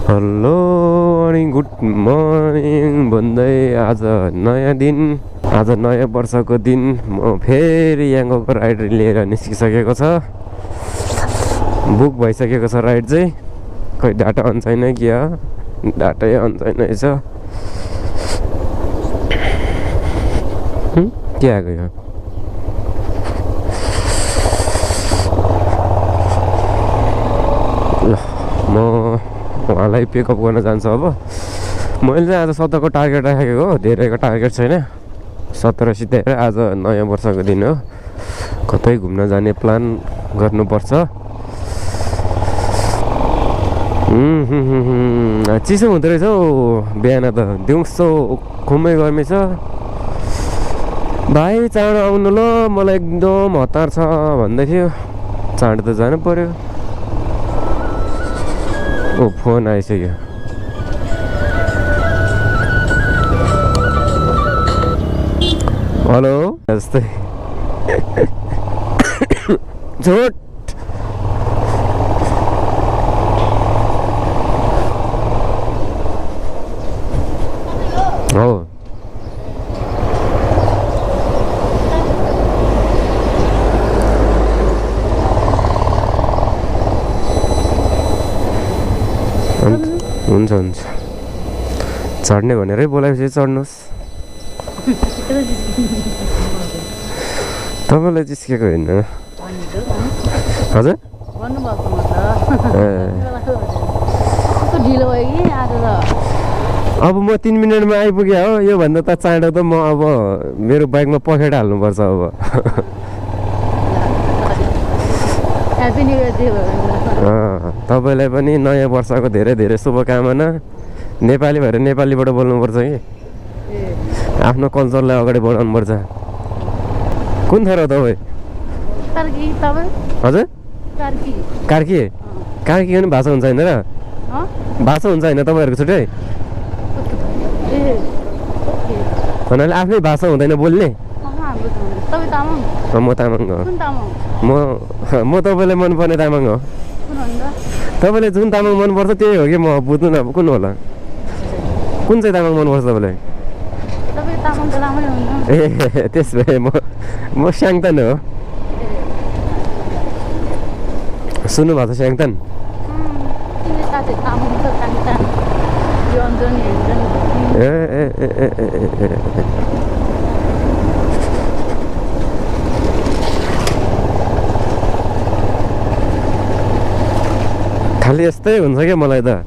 Hello अनि good morning भन्दै आज नयाँ दिन, आज नयाँ वर्षको दिन। म फेरि याङ्गोको राइड लिएर निस्किसकेको छ। बुक भइसकेको छ राइड चाहिँ। खै डाटा अन छैन कि डाटै अन छैन रहेछ। के आएको यो? ल म उहाँलाई पिकअप गर्न जान्छु। अब मैले चाहिँ आज 17 को टार्गेट राखेको हो, धेरैको टार्गेट छैन। 17 सिधै आज नयाँ वर्षको दिन हो, कतै घुम्न जाने प्लान गर्नुपर्छ। चिसो हुँदो रहेछ हौ बिहान त, दिउँसो खुमै गर्मी छ। भाइ चाँडो आउनु ल, मलाई एकदम हतार छ भन्दै थियो। चाँडो त जानु पर्यो। ओ फोन आइसक्यो। हेलो जस्तै झोट हो। हुन्छ हुन्छ, चढ्ने भनेरै बोलाएपछि चढ्नुहोस्। तपाईँलाई जिस्केको होइन हजुर? अब म 3 मिनटमा आइपुगेँ हो। योभन्दा त चाँडो त म अब मेरो बाइकमा पखेटा हाल्नुपर्छ। अब तपाईँलाई पनि नयाँ वर्षको धेरै धेरै शुभकामना। नेपाली भएर नेपालीबाट बोल्नुपर्छ कि, आफ्नो कल्चरलाई अगाडि बढाउनुपर्छ। कुन थर हो तपाईँ? हजुर कार्की? कार्की पनि भाषा हुन्छ होइन र? भाषा हुन्छ होइन तपाईँहरूको छुट्टै? भन्नाले आफ्नै भाषा हुँदैन बोल्ने? म तामाङ हो। म तपाईँलाई मनपर्ने तामाङ हो। तपाईँले जुन तामाङ मनपर्छ त्यही हो कि म बुझ्नु न। कुन होला? कुन चाहिँ तामाङ मनपर्छ तपाईँलाई? ए त्यस भए म स्याङतान हो। सुन्नु भएको छ स्याङतान? ए ए ए ए ए खालि यस्तै हुन्छ क्या मलाई त।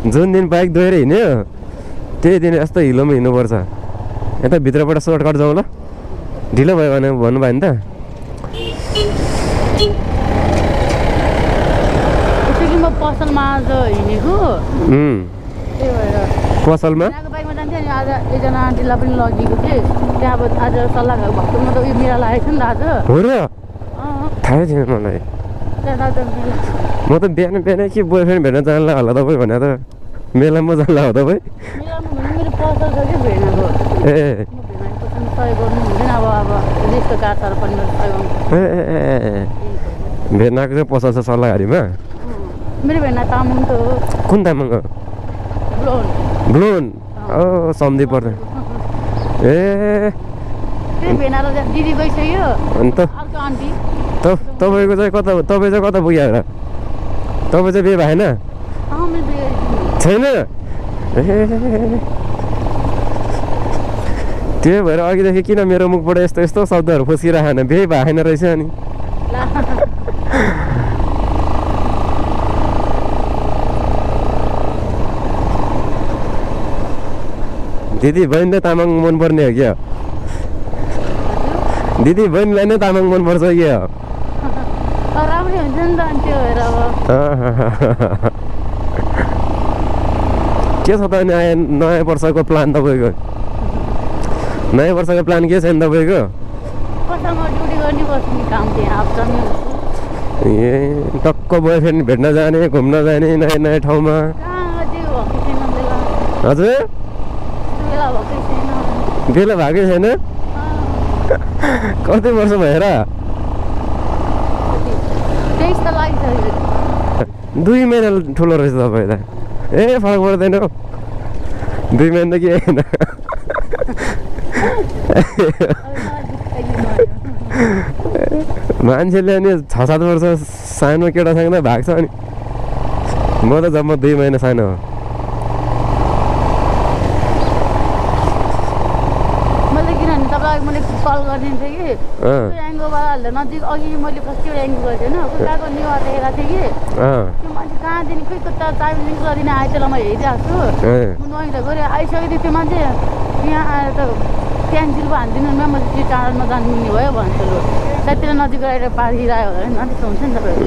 जुन दिन बाइक दोहोऱ्याइ हिँड्यो त्यही दिन यस्तो हिलोमा हिँड्नुपर्छ। यता भित्रबाट सर्टकट जाउँ ल, ढिलो भयो भने भन्नुभयो नि त। पसलमा आज हिँडेको, पसलमा बाइकमा जान्थ्यो नि। आज एकजना आन्टीलाई पनि लगेको थिएँ त्यहाँ। अब आज सल्लाह भएको म त उयो मेरा लागेको थियो नि त आज। हो र? थाहै थिएन मलाई। म त बिहान बिहानै के बोयफ्रेन्ड भेट्न जानला होला तपाईँ भने त मेलामा जानला हो तपाईँ? मेरो पसल छ कि भेनाको। ए सहयोग गर्नु हुँदैन। अब लिस्टको काठहरू पनि ए भेनाको चाहिँ पसल छ सल्लाहरीमा? मेरो भेना तामाङ त हो। कुन तामाङ हो? ब्लोन। ओ सम्झी पर्छ। ए भेना र दिदी गइसक्यो। अन्त आन्टी तपाईँको चाहिँ कता, तपाईँ चाहिँ कता पुग्यो र? तपाईँ चाहिँ बिहे भएन? छैन? ए त्यही भएर अघिदेखि किन मेरो मुखबाट यस्तो यस्तो शब्दहरू फुस्किरहेन? बिहे भएन रहेछ अनि। दिदी बहिनीले तामाङ मनपर्ने हो क्या? दिदी बहिनीलाई नै तामाङ मनपर्छ क्या? राम्रै हुन्छ नि त त्यो भएर। अब के छ त अनि नयाँ वर्षको प्लान तपाईँको? नयाँ वर्षको प्लान के छ नि तपाईँको? पसलमा ड्युटी गर्ने बस्ने काम थियो अब चल्ने। ए टक्क बोयफ्रेन्ड भेट्न जाने, घुम्न जाने नयाँ नयाँ ठाउँमा? हजुर बेला भएकै छैन? कति वर्ष भएर? 23 त लागिसक्यो। 2 महिना ठुलो रहेछ तपाईँ त। ए फरक पर्दैन हौ 2 महिना त के होइन मान्छेले अनि 6-7 वर्ष सानो केटासँग त भाग्छ अनि म त जम्मा 2 महिना सानो हो मैले किनभने तपाईँलाई मैले कल गरिदिन्थेँ कि एङ्गोवालाहरूले नजिक अघि मैले कस्तो एङ्गो गरेको थिएन खुट्टाको निवार देखेको थिएँ कि त्यो मान्छे कहाँदेखि खोइ कता ट्राभलिङ गरिने आयो त्यसलाई म हेरिरहेको छु म नहिँदा गएर आइसकेको थियो त्यो मान्छे यहाँ आएर त क्यान्सिल पो हानिदिनु न म त्यो टाढा नजानु मिल्ने भयो भन्छ लु त्यतिर नजिक आएर पारिरह्यो होला नि अलिक हुन्छ नि तपाईँहरू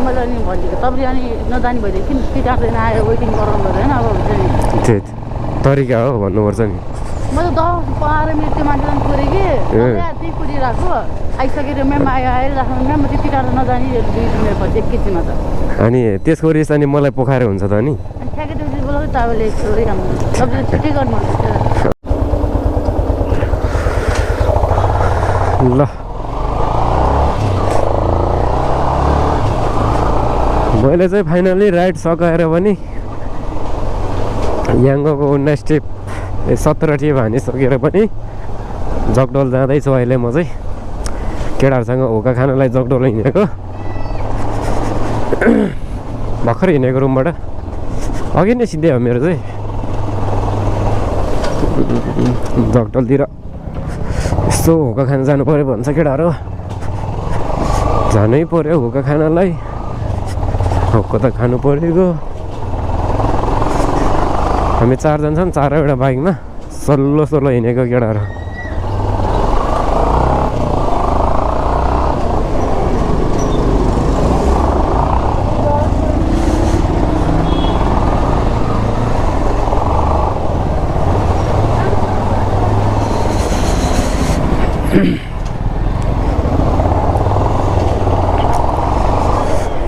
मैले अनि भनिदिएको तपाईँले अनि नजाने भइदियो किन टिकटले आएर वेटिङ गराउनु पर्यो होइन अब हुन्छ नि त्यही तरिका हो भन्नुपर्छ नि मैले 10-12 मिनट त्यो मान्छेलाई पुगेँ कि त्यही कुदिरहेको आइसकेर म्याम आएर राख्नु म्याम म त्यति टाढो नजाने 2 मिनटपछि एकैछिनमा त अनि त्यसको रिस अनि मलाई पोखाएर हुन्छ त नि अनि ठ्याक्कै त्यो बोलाएको तपाईँले तपाईँले छिट्टै गर्नुहुन्छ ल मैले चाहिँ फाइनली राइड सकाएर पनि याङ्गोको 19 टिप 17 टिप हानिसकेर पनि जगडोल जाँदैछु अहिले म चाहिँ केटाहरूसँग होका खानलाई जगडोल हिँडेको भर्खर हिँडेको रुमबाट अघि नै सिधै हो मेरो चाहिँ जगडोलतिर यस्तो होका खान जानु पऱ्यो भन्छ केटाहरू जानै पऱ्यो होका खानलाई होको त खानु परेको हामी 4 जना छौँ 4वटा बाइकमा सल्लो हिँडेको केटाहरू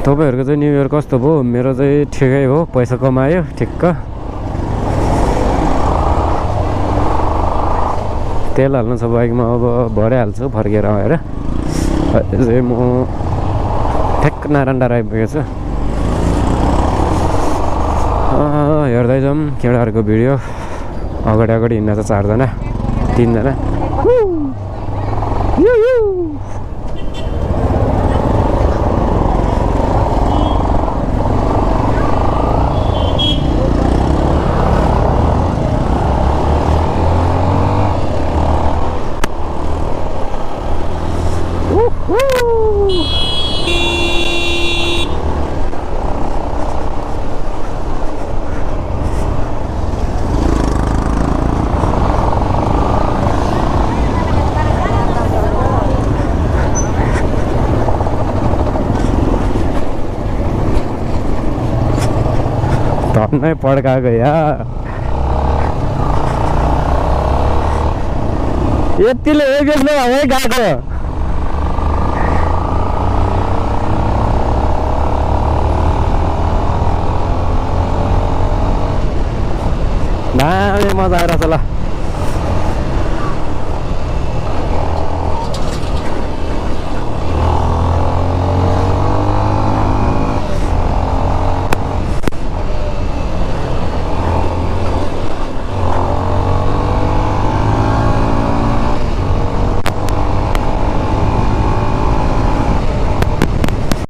तपाईँहरूको चाहिँ न्यु इयर कस्तो भयो मेरो चाहिँ ठिकै हो पैसा कमायो ठिक्क तेल हाल्नु छ बाइकमा अब भरिहाल्छु फर्केर आएर अहिले चाहिँ म ठ्याक्क नारायण डाँडा आइपुगेको छु हेर्दै जाउँ केटाहरूको भिडियो अगाडि हिँड्न छ 4 जना 3 जना नै पड्काएको यार यतिले एकजना है गएको दामी मजा आइरहेछ ल